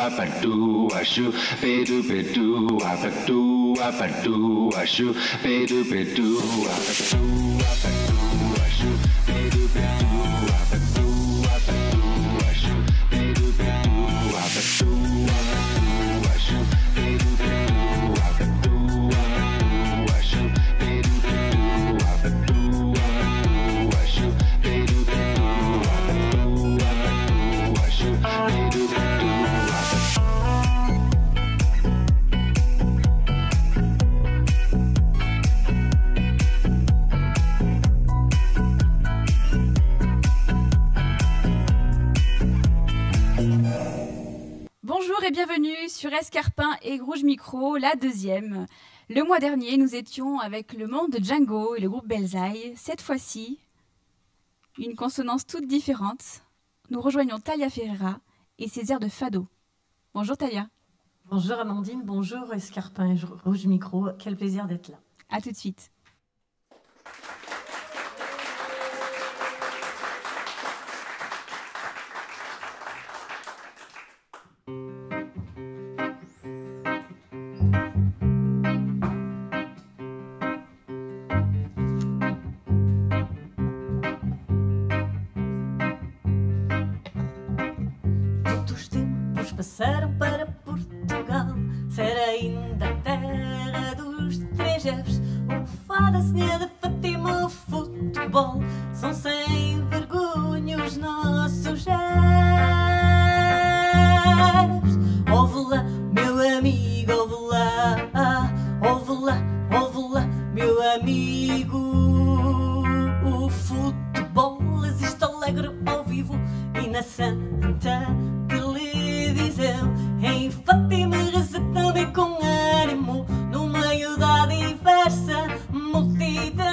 apadu ashu pedu pedu apadu apadu ashu pedu pedu apadu apadu ashu pedu pedu apadu apadu ashu pedu pedu apadu apadu ashu pedu pedu apadu apadu ashu pedu pedu apadu apadu ashu pedu pedu apadu apadu ashu pedu pedu. Bonjour et bienvenue sur Escarpin et Rouge Micro, la deuxième. Le mois dernier, nous étions avec le monde de Django et le groupe Belsaï. Cette fois-ci, une consonance toute différente. Nous rejoignons Talia Ferreira et ses airs de fado. Bonjour Talia. Bonjour Amandine, bonjour Escarpin et Rouge Micro. Quel plaisir d'être là. À tout de suite. Passaram para Portugal, ser ainda a terra dos três Fs. O fado, a senhora de Fátima, o futebol, são sem vergonha os nossos chefes. Ouve lá, meu amigo, ouve lá, ouve lá, ouve lá, meu amigo. O futebol existe alegre ao vivo e na Santa em Fátima reza também com ânimo no meio da diversa multidão.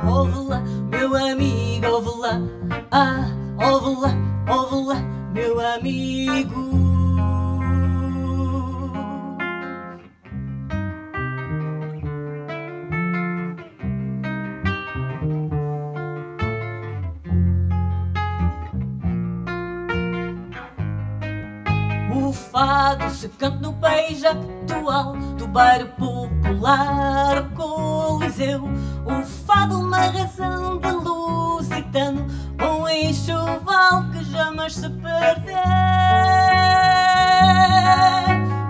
Ouve lá, meu amigo, ouve lá, ouve lá, ouve lá, meu amigo. O fado se canta no país atual, do bairro popular ao Coliseu. O fado uma razão de lusitano, um enxoval que jamais se perdeu.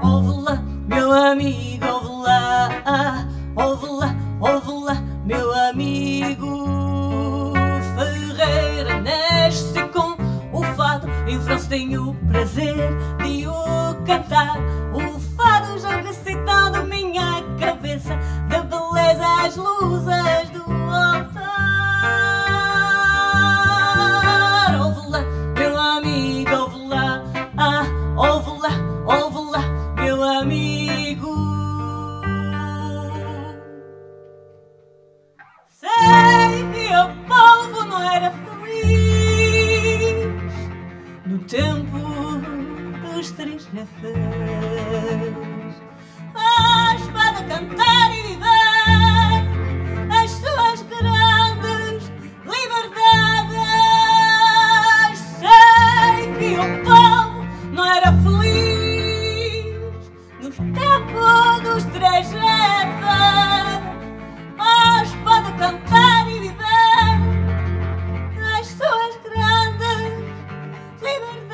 Ouve lá, meu amigo, ouve lá, ouve lá, ouve lá, meu amigo. Ferreira nasce com o fado, em França tem o prazer de o cantar. O fado joga citando minha cabeça, da beleza às luzes do altar. Ouve lá, meu amigo, ouve lá, ouve lá, ouve lá, meu amigo. Sei que o povo não era feliz no tempo dos três Fs. A espada cantar e viver as suas grandes liberdades. Sei que o povo não era feliz no tempo dos três Fs. A espada cantar e viver as suas grandes liberdades.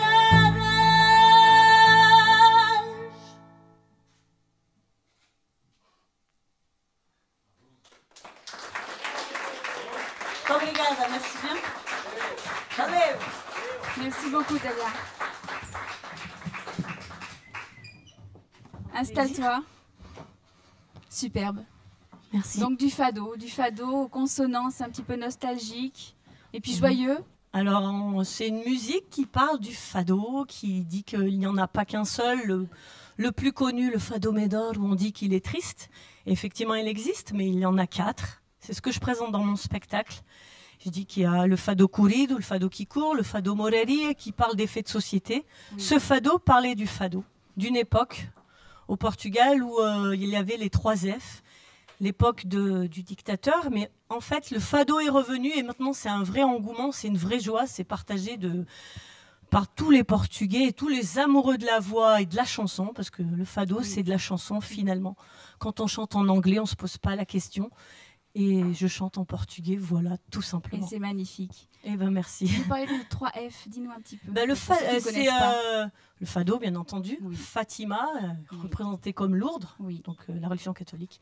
Obrigada, merci bien. Valeu. Merci beaucoup Talia. Installe-toi. Superbe. Merci. Donc du fado aux consonances un petit peu nostalgiques et puis joyeux. Alors, c'est une musique qui parle du fado, qui dit qu'il n'y en a pas qu'un seul. Le plus connu, le fado Médor, où on dit qu'il est triste. Effectivement, il existe, mais il y en a 4. C'est ce que je présente dans mon spectacle. Je dis qu'il y a le fado courido, le fado qui court, le fado moreria, qui parle des faits de société. Oui. Ce fado parlait du fado, d'une époque au Portugal où il y avait les 3 F, l'époque du dictateur. Mais en fait, le fado est revenu et maintenant c'est un vrai engouement, c'est une vraie joie, c'est partagé par tous les Portugais et tous les amoureux de la voix et de la chanson, parce que le fado, c'est de la chanson finalement. Quand on chante en anglais, on ne se pose pas la question. Et je chante en portugais, voilà, tout Et simplement. c'est magnifique. Eh ben merci. Vous parlez de 3F, dis-nous un petit peu. Ben, pour ceux qui ne c'est connaissent pas. le fado, bien entendu. Oui. Fatima, Oui. représentée comme Lourdes, Oui. donc la religion catholique.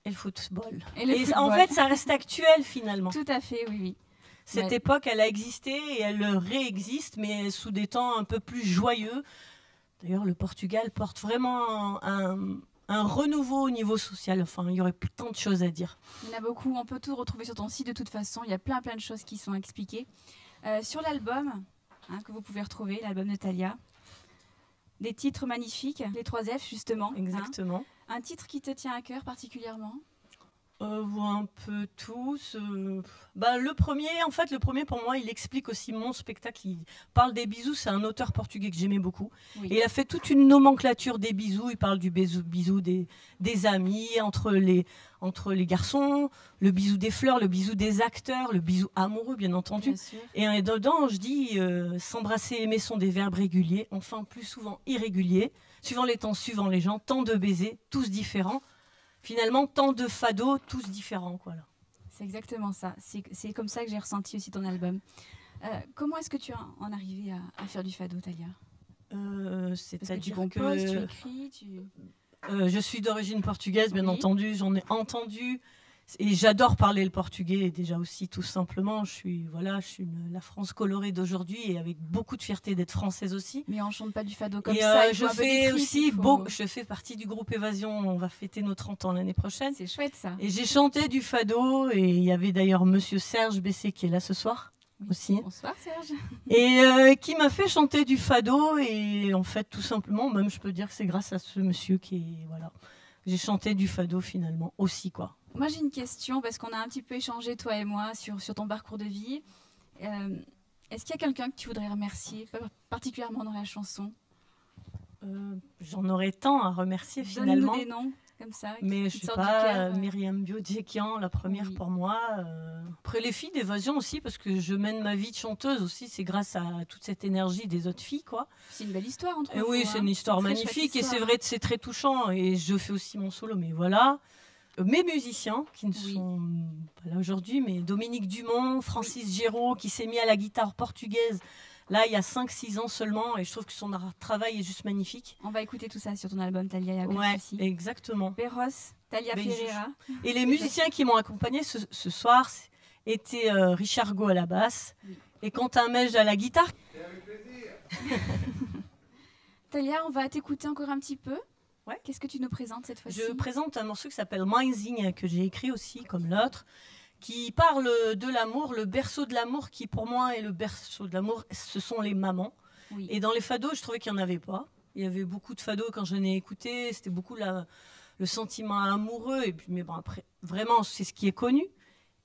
Et le football. Et le En football. fait, ça reste actuel finalement. Tout à fait, oui, oui. Cette Ouais. époque, elle a existé et elle réexiste, mais sous des temps un peu plus joyeux. D'ailleurs, le Portugal porte vraiment un renouveau au niveau social. Enfin, il y aurait tant de choses à dire. Il y en a beaucoup, on peut tout retrouver sur ton site de toute façon, il y a plein de choses qui sont expliquées. Sur l'album que vous pouvez retrouver, l'album de Thalia, des titres magnifiques, les 3F justement. Exactement. Un titre qui te tient à cœur particulièrement? Un peu tous. Le premier pour moi, il explique aussi mon spectacle. Il parle des bisous. C'est un auteur portugais que j'aimais beaucoup. Oui. Et il a fait toute une nomenclature des bisous. Il parle du bisou des amis, entre les garçons, le bisou des fleurs, le bisou des acteurs, le bisou amoureux, bien entendu. Bien sûr. Et dedans, je dis s'embrasser, aimer sont des verbes réguliers, enfin plus souvent irréguliers, suivant les temps, suivant les gens, tant de baisers, tous différents. Finalement, tant de fados, tous différents. Quoi, là. C'est exactement ça. C'est comme ça que j'ai ressenti aussi ton album. Comment est-ce que tu en es arrivé à faire du fado, Thalia? Parce que tu C'est-à-dire composes, tu que écris, tu... je suis d'origine portugaise, bien Oui. entendu, j'en ai entendu. Et j'adore parler le portugais, déjà aussi, tout simplement. Je suis la France colorée d'aujourd'hui et avec beaucoup de fierté d'être française aussi. Mais on chante pas du fado comme Et ça. il je faut un peu des fais trucs, aussi il faut- je fais partie du groupe Évasion. On va fêter nos 30 ans l'année prochaine. C'est chouette ça. Et j'ai chanté du fado. Et il y avait d'ailleurs Monsieur Serge Bessé qui est là ce soir Oui. aussi. Bonsoir Serge. Et qui m'a fait chanter du fado. Et en fait, tout simplement, même je peux dire que c'est grâce à ce monsieur j'ai chanté du fado finalement aussi, quoi. Moi j'ai une question parce qu'on a un petit peu échangé toi et moi sur ton parcours de vie. Est-ce qu'il y a quelqu'un que tu voudrais remercier, particulièrement dans la chanson? J'en aurais tant à remercier Donne-nous finalement. des noms comme ça. Mais qui je te sais sortent du pas, cœur. Myriam Biodjekian, la première Oui. pour moi. Après les filles d'Évasion aussi, parce que je mène ma vie de chanteuse aussi, c'est grâce à toute cette énergie des autres filles, quoi. C'est une belle histoire entre Et vous. oui, c'est une histoire Très chouette magnifique et histoire. c'est vrai que c'est très touchant et je fais aussi mon solo, mais voilà. Mes musiciens qui ne Oui. sont pas là aujourd'hui, mais Dominique Dumont, Francis Géraud qui s'est mis à la guitare portugaise là il y a 5-6 ans seulement et je trouve que son travail est juste magnifique. On va écouter tout ça sur ton album Thalia. y a aucun Ouais, souci. exactement. Perros, Thalia Ben, Ferreira. Et les musiciens qui m'ont accompagné ce soir étaient Richard Go à la basse Oui. et Quentin Mège à la guitare. Thalia, on va t'écouter encore un petit peu. Ouais. Qu'est-ce que tu nous présentes cette fois-ci? Je présente un morceau qui s'appelle Minding que j'ai écrit aussi comme l'autre, qui parle de l'amour, le berceau de l'amour qui pour moi est le berceau de l'amour, ce sont les mamans. Oui. Et dans les fados, je trouvais qu'il n'y en avait pas. Il y avait beaucoup de fados quand j'en ai écouté, c'était beaucoup le sentiment amoureux, et puis, mais bon après, vraiment c'est ce qui est connu.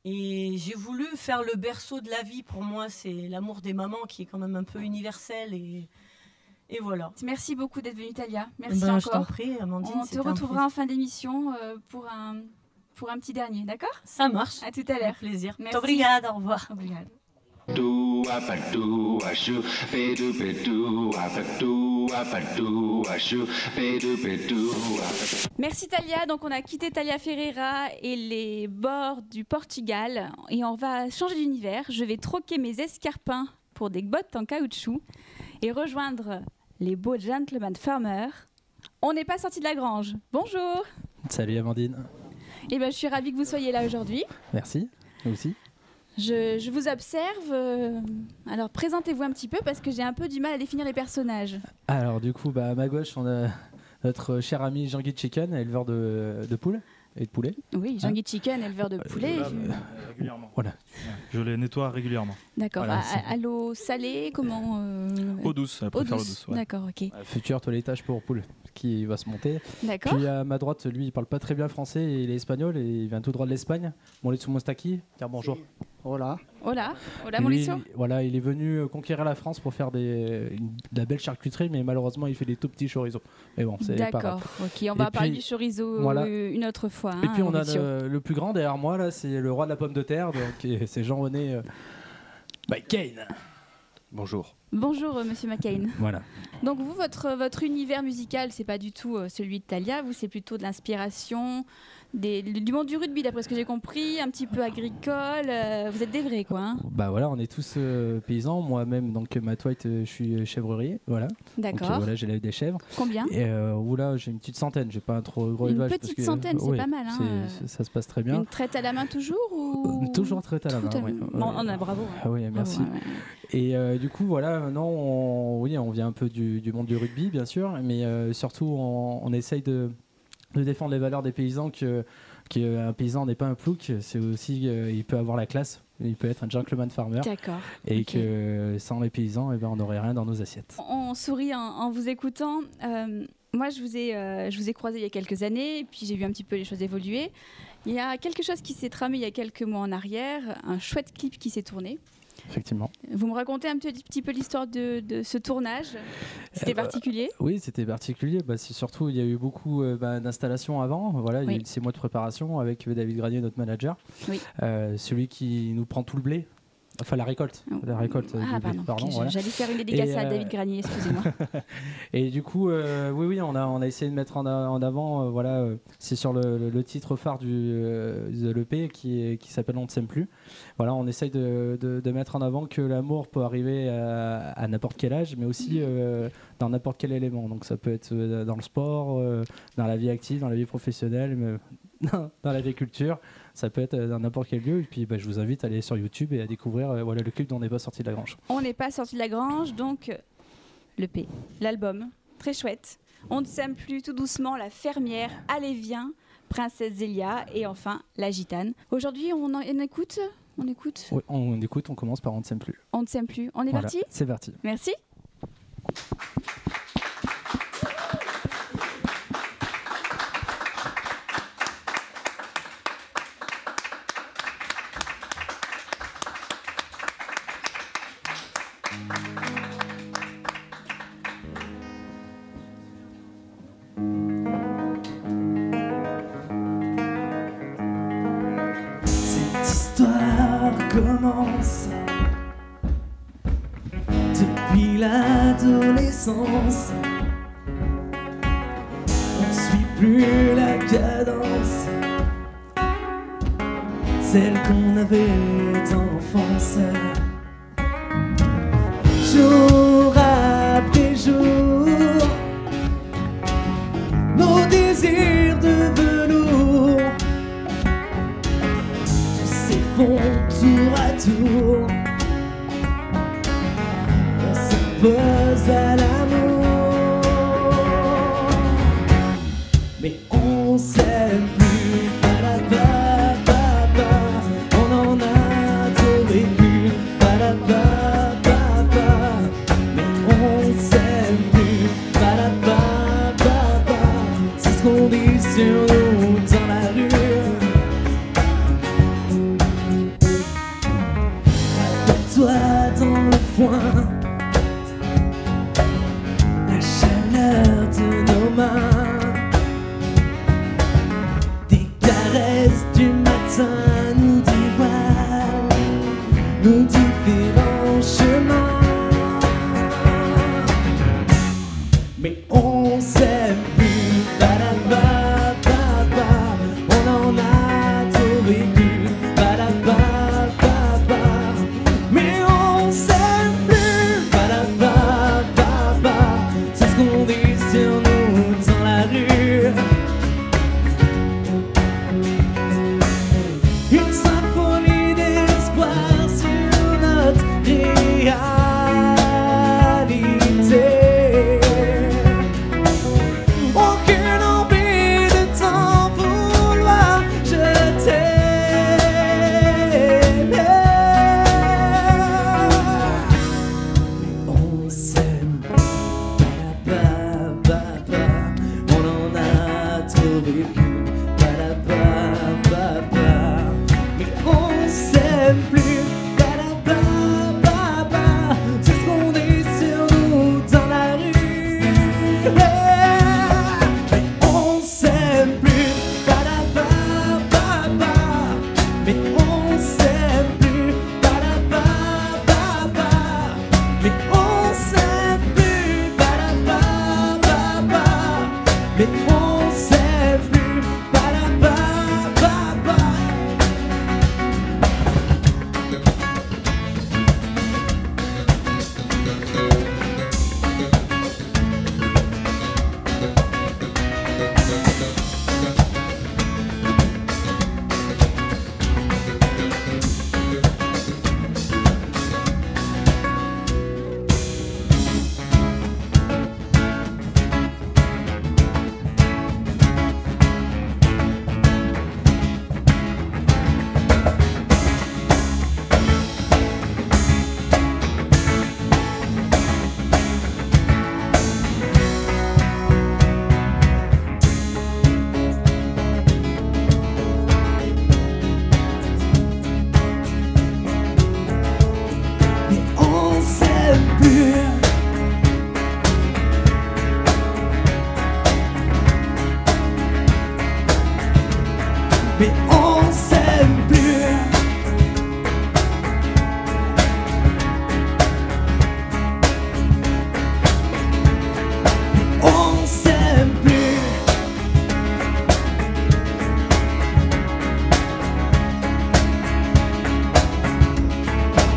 Et j'ai voulu faire le berceau de la vie, pour moi c'est l'amour des mamans qui est quand même un peu universel et voilà. Merci beaucoup d'être venue Thalia. Merci Ben, je t'en encore. prie, Amandine. On te c'était un retrouvera en fin d'émission pour un petit dernier, d'accord? plaisir. Ça marche. À tout à Avec l'heure. plaisir. Merci. Obrigada, au revoir. Obrigado. Du ashu pedu pedu apatu apatu ashu pedu pedu apatu. Merci Thalia. Donc on a quitté Thalia Ferreira et les bords du Portugal et on va changer d'univers. Je vais troquer mes escarpins pour des bottes en caoutchouc et rejoindre les beaux gentlemen farmers. On n'est pas sorti de la grange. Bonjour. Salut Amandine. Eh ben, je suis ravie que vous soyez là aujourd'hui. Merci. Vous aussi. Je vous observe. Alors présentez-vous un petit peu parce que j'ai un peu du mal à définir les personnages. Alors du coup, à ma gauche, on a notre cher ami Jean-Guy Chicken, éleveur de poules et de poulets. Oui, Jean-Guy Chicken, éleveur de poulet. Régulièrement. Voilà. Je les nettoie régulièrement. D'accord. Voilà, À l'eau salée, comment Eau douce, elle Eau préfère l'eau douce. douce. Ouais. D'accord, ok. Futur toilettage pour poules qui va se monter. D'accord. Puis à ma droite, lui, il parle pas très bien français, il est espagnol et il vient tout droit de l'Espagne. Molesso Mostaki, dire bonjour. Hola. Hola, hola Lui, Mauricio. voilà, il est venu conquérir la France pour faire de la belle charcuterie, mais malheureusement, il fait des tout petits chorizo. Mais bon, c'est pas grave. D'accord, ok. On va Et parler puis, du chorizo voilà. une autre fois. Et puis on a Mauricio. le plus grand derrière moi là, c'est le roi de la pomme de terre, donc c'est Jean-René Kane. Bonjour. Bonjour, Monsieur McCain. Voilà. Donc vous, votre univers musical, c'est pas du tout celui de Thalia. Vous, c'est plutôt de l'inspiration du monde du rugby, d'après ce que j'ai compris, un petit peu agricole. Vous êtes des vrais, quoi. Hein. Bah voilà, on est tous paysans. Moi-même, donc Matt White, je suis chèvrerier. Voilà. D'accord. Donc voilà, j'élève des chèvres. Combien? Et oula, j'ai une petite centaine. J'ai pas un trop gros Une élevage. petite centaine, c'est pas mal. Hein, ça se passe très bien. Une traite à la main toujours ou... Toujours traite à la main. Tout à Oui. Bon, on a bravo. Ah oui, merci. Bravo, ouais. Et du coup, voilà, maintenant, on vient un peu du monde du rugby, bien sûr, mais surtout, on essaye de défendre les valeurs des paysans, qu'un paysan n'est pas un plouc, c'est aussi, il peut avoir la classe, il peut être un gentleman farmer. D'accord. Et Ok. que sans les paysans, eh ben, on n'aurait rien dans nos assiettes. On sourit en vous écoutant. Moi, je vous ai croisé il y a quelques années, et puis j'ai vu un petit peu les choses évoluer. Il y a quelque chose qui s'est tramé il y a quelques mois en arrière, un chouette clip qui s'est tourné. Effectivement. Vous me racontez un petit peu l'histoire de ce tournage? C'était particulier? Oui, c'était particulier. C'est surtout, il y a eu beaucoup d'installations avant. Voilà, il y a Oui. eu 6 mois de préparation avec David Granier, notre manager. Oui. Celui qui nous prend tout le blé. Enfin, la récolte. La récolte Ah, du blé, pardon. Ok, voilà. J'allais faire une dédicace Et, à David Granier, excusez-moi. Et du coup, oui, on a essayé de mettre en avant, c'est sur le titre phare de l'EP qui s'appelle On ne s'aime plus. Voilà, on essaye de mettre en avant que l'amour peut arriver à n'importe quel âge, mais aussi dans n'importe quel élément. Donc ça peut être dans le sport, dans la vie active, dans la vie professionnelle, mais dans l'agriculture. Ça peut être dans n'importe quel lieu. Et puis, je vous invite à aller sur YouTube et à découvrir le clip dont on n'est pas sorti de la grange. On n'est pas sorti de la grange, donc l'EP, l'album, très chouette. On ne s'aime plus, tout doucement, La fermière, Allez viens, Princesse Zélia et enfin La gitane. Aujourd'hui, on écoute. On écoute. Oui, on écoute, on commence par On ne s'aime plus. On ne s'aime plus. On est Voilà, parti? c'est parti. Merci. Cette histoire commence depuis l'adolescence. On suit plus la cadence, celle qu'on avait dans l'enfance. Jour après jour, nos désirs de velours font tour à tour. On s'impose à l'amour, mais on s'aime plus. Ba-da-ba-ba-ba. On en a trop vécu. Ba-da-ba-ba-ba. Mais on s'aime plus. Ba-da-ba-ba-ba. C'est ce qu'on dit sur nous dans la rue. Toi dans le foin, la chaleur de nos mains, des caresses du matin nous dévoilent nos différents chemins. Mais on s'aime plus, ba-da-ba-ba-ba. On en a trop vécu, ba-da-ba-ba-ba. Mais on s'aime plus, ba-da-ba-ba-ba. C'est ce qu'on dit sur nous dans la rue. Une symphonie d'espoir sur notre réalité.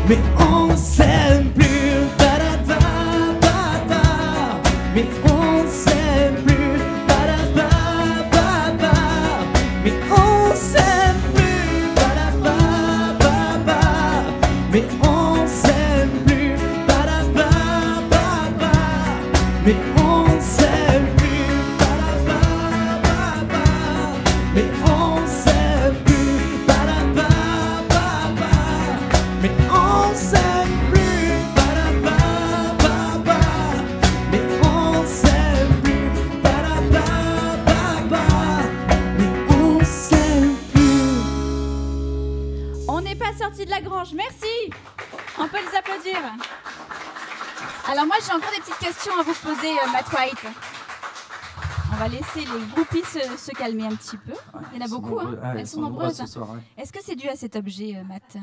mais on s'aime plus. Ba-da-ba-ba-ba. Mais on s'aime plus. Ba-da-ba-ba-ba. Mais on s'aime plus. Ba-da-ba-ba-ba. Mais on s'aime plus. Ba-da-ba-ba-ba. Mais on s'aime plus. Ba-da-ba-ba-ba. Mais on s'aime plus. Ba-da-ba-ba-ba. Mais on s'aime plus. Ba-da-ba-ba-ba. Mais on s'aime plus. Ba-da-ba-ba-ba. Mais on s'aime plus. On n'est pas sorti de la grange, merci. On peut les applaudir. Alors moi j'ai encore des petites questions à vous poser, Matt White. On va laisser les groupies se calmer un petit peu. Il y en a beaucoup, hein. Elles sont nombreuses. ce soir, ouais. Est-ce que c'est dû à cet objet, Matt?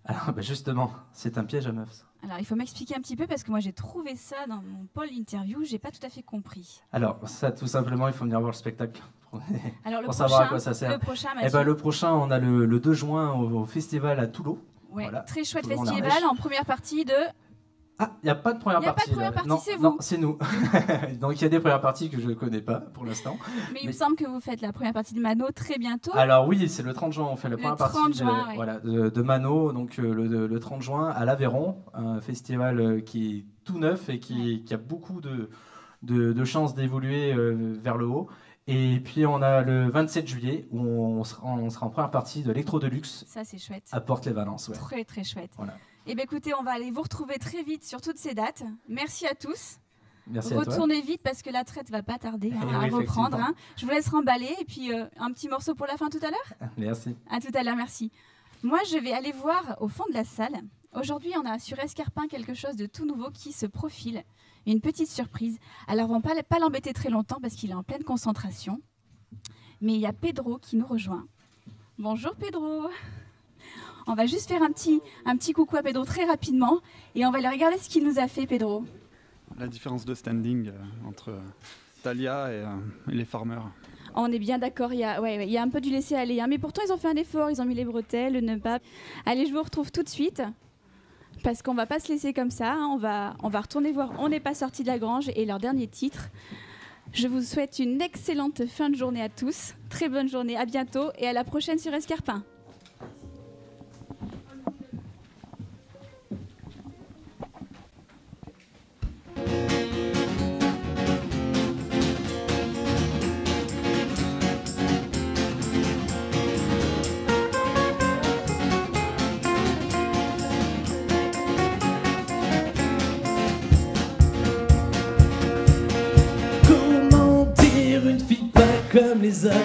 Alors, bah, justement, c'est un piège à meufs. ça. Alors il faut m'expliquer un petit peu parce que moi j'ai trouvé ça dans mon pôle interview, j'ai pas tout à fait compris. Alors, ça, tout simplement, il faut venir voir le spectacle. Alors le Pour prochain, savoir à quoi ça sert. le prochain, Eh Mathieu. ben, le prochain, on a le 2 juin au festival à Toulon. Ouais, voilà. très chouette Tout le monde festival arrache. en première partie de... Ah, il n'y a pas de première Y a pas de partie. première là. partie, non, c'est vous. Non, c'est nous. Donc, il y a des premières parties que je ne connais pas pour l'instant. Mais il me semble que vous faites la première partie de Mano très bientôt. Alors oui, c'est le 30 juin, on fait la Le première 30 partie juin, ouais. voilà, de Mano, donc le 30 juin à l'Aveyron, un festival qui est tout neuf et qui a beaucoup de chances d'évoluer vers le haut. Et puis on a le 27 juillet où on sera en première partie de l'Electro Deluxe Ça c'est chouette. à Porte-les-Valences. Ouais. Très très chouette. Voilà. Et bien écoutez, on va aller vous retrouver très vite sur toutes ces dates. Merci à tous. Merci à toi. Retournez vite parce que la traite va pas tarder hein, Eh à oui, reprendre. effectivement. Hein. Je vous laisse remballer et puis un petit morceau pour la fin tout à l'heure. Merci. À tout à l'heure, merci. Moi, je vais aller voir au fond de la salle. Aujourd'hui, on a sur Escarpin quelque chose de tout nouveau qui se profile. Une petite surprise. Alors, on va pas l'embêter très longtemps parce qu'il est en pleine concentration. Mais il y a Pedro qui nous rejoint. Bonjour Pedro. On va juste faire un petit coucou à Pedro très rapidement et on va aller regarder ce qu'il nous a fait, Pedro. La différence de standing entre Thalia et les farmers. On est bien d'accord, il y a un peu du laisser aller. Hein. Mais pourtant, ils ont fait un effort, ils ont mis les bretelles, le nœud pape. Allez, je vous retrouve tout de suite. Parce qu'on ne va pas se laisser comme ça. Hein. On va retourner voir On n'est pas sorti de la grange et leur dernier titre. Je vous souhaite une excellente fin de journée à tous. Très bonne journée, à bientôt et à la prochaine sur Escarpin. Comment dire une fille pas comme les autres?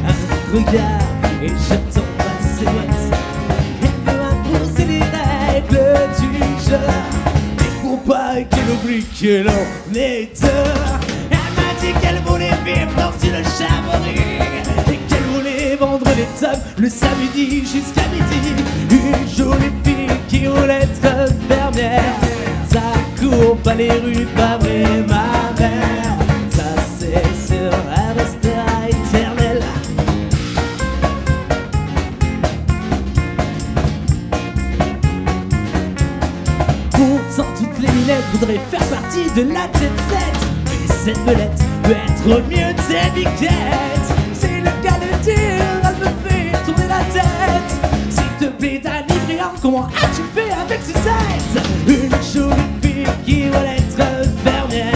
Un regard et je tombe à ses bottes. Elle veut imposer les règles du jeu. Il faut pas qu'elle oublie qu'elle en est deux. Elle m'a dit qu'elle voulait vivre dans une chavorerie et qu'elle voulait vendre les tomes le samedi jusqu'à midi. Une jolie fille qui voulait être fermière. Ça court pas les rues, pas vrai ma mère. Ça c'est sûr, elle restera éternelle. Pourtant toutes les minettes voudraient faire partie de la jet set. Mais cette belette peut être mieux des biquettes. C'est le cas de dire, elle me fait tourner la tête. S'il te plaît Dani Briand, comment as-tu fait avec Suzette? Une jolie fille qui veut être fermière.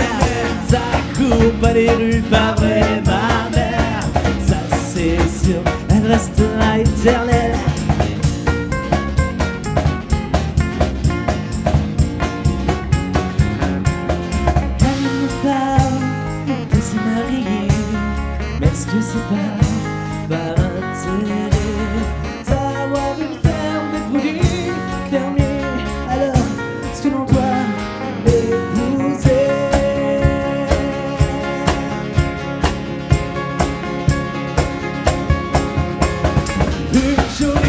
Ça court pas les rues, pas vrai ma mère. Ça c'est sûr, elle restera éternelle. Elle me parle de se marier, mais est-ce que c'est pas par intérêt d'avoir une ferme de produits fermiers? Alors, est-ce que l'on doit l'épouser? Une jolie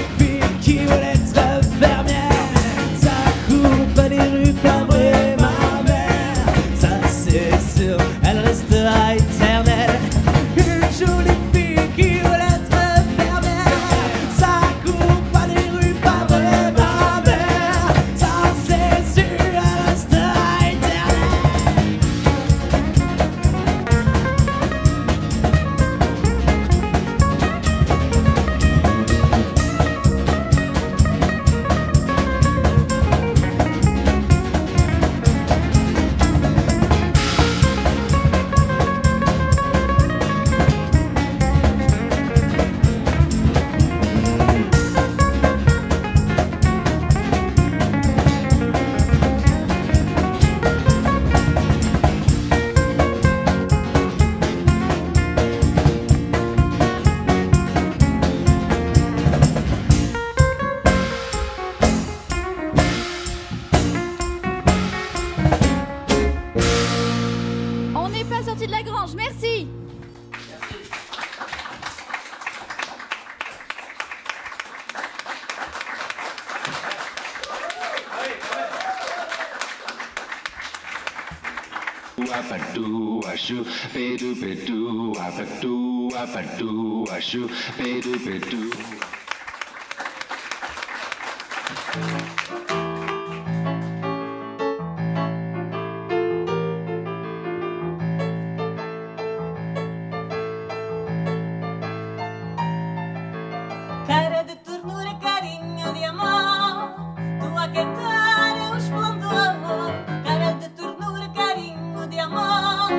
Apatu, ashu, pedu, pedu, apatu, ashu, pedu, pedu. Cara de ternura, carinho de amor, tu a cantar é o esplendor. Cara de ternura, carinho de amor,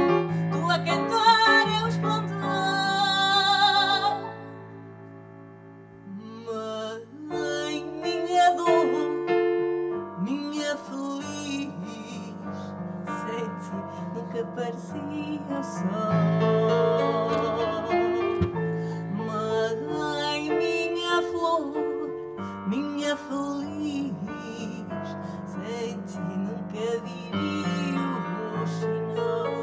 tu a cantar é o esplendor. Mãe, minha dor, minha feliz, sem ti nunca parecia o sol. Mãe, minha flor, minha feliz, sem ti nunca diria o roxinol.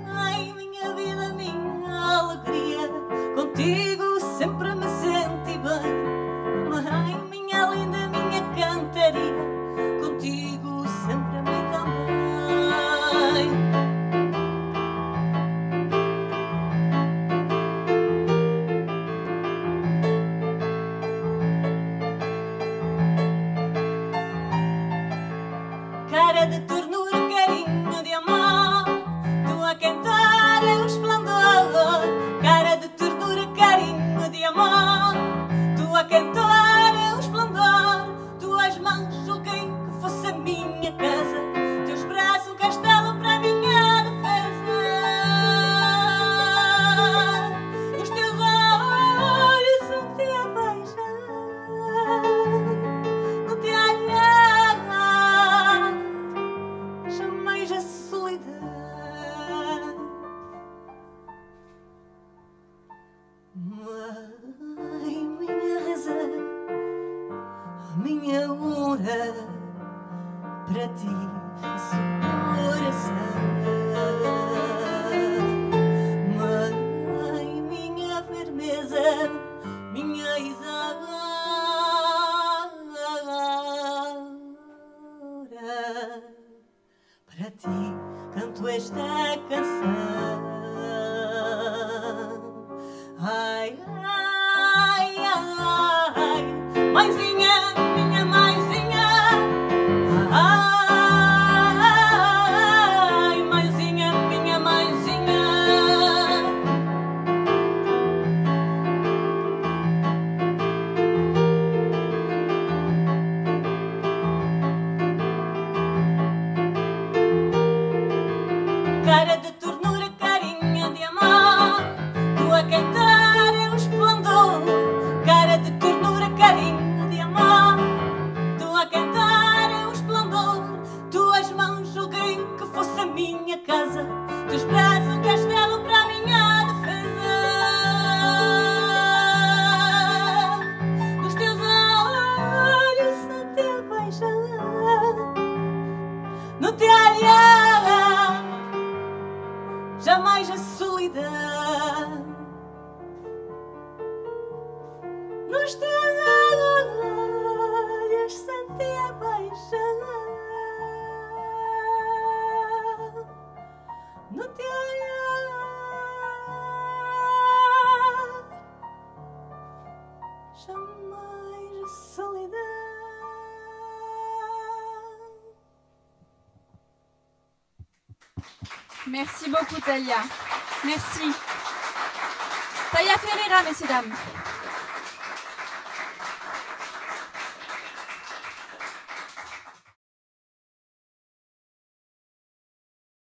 Mãe, minha vida, minha alegria, contigo sempre me senti bem. Mãe, minha linda, minha cantaria, contigo sempre me dá bem. Cara de ternura, carinho de amor, tu a cantar é o esplendor. Cara de ternura, carinho de amor, tu a cantar é o esplendor. Tuas mãos julguei que fosse a minha casa, teus braços um castelo para a minha defesa. Os teus olhos são te a beijar, não te olhar, jamais a solidão. Mãe, minha razão, minha hora, para ti faço oração. Mãe, minha firmeza, minha Isaura, para ti canto esta canção. Ai, ai, ai, mãezinha, minha mãezinha. Ai, mãezinha, minha mãezinha. Cara de ternura, carinho de amor, tu a cantar é o esplendor. Cara de ternura, carinho de amor, tu a cantar é o esplendor. Tuas mãos julguei que fosse a minha casa, teus braços um castelo para a minha defesa. Os teus olhos são te a beijar, não te olhar, jamais a solidão. Nos teus olhos senti a beijar, não te olhar, jamais a solidão. Merci beaucoup, Talia. Merci. Talia Ferreira, messieurs, dames.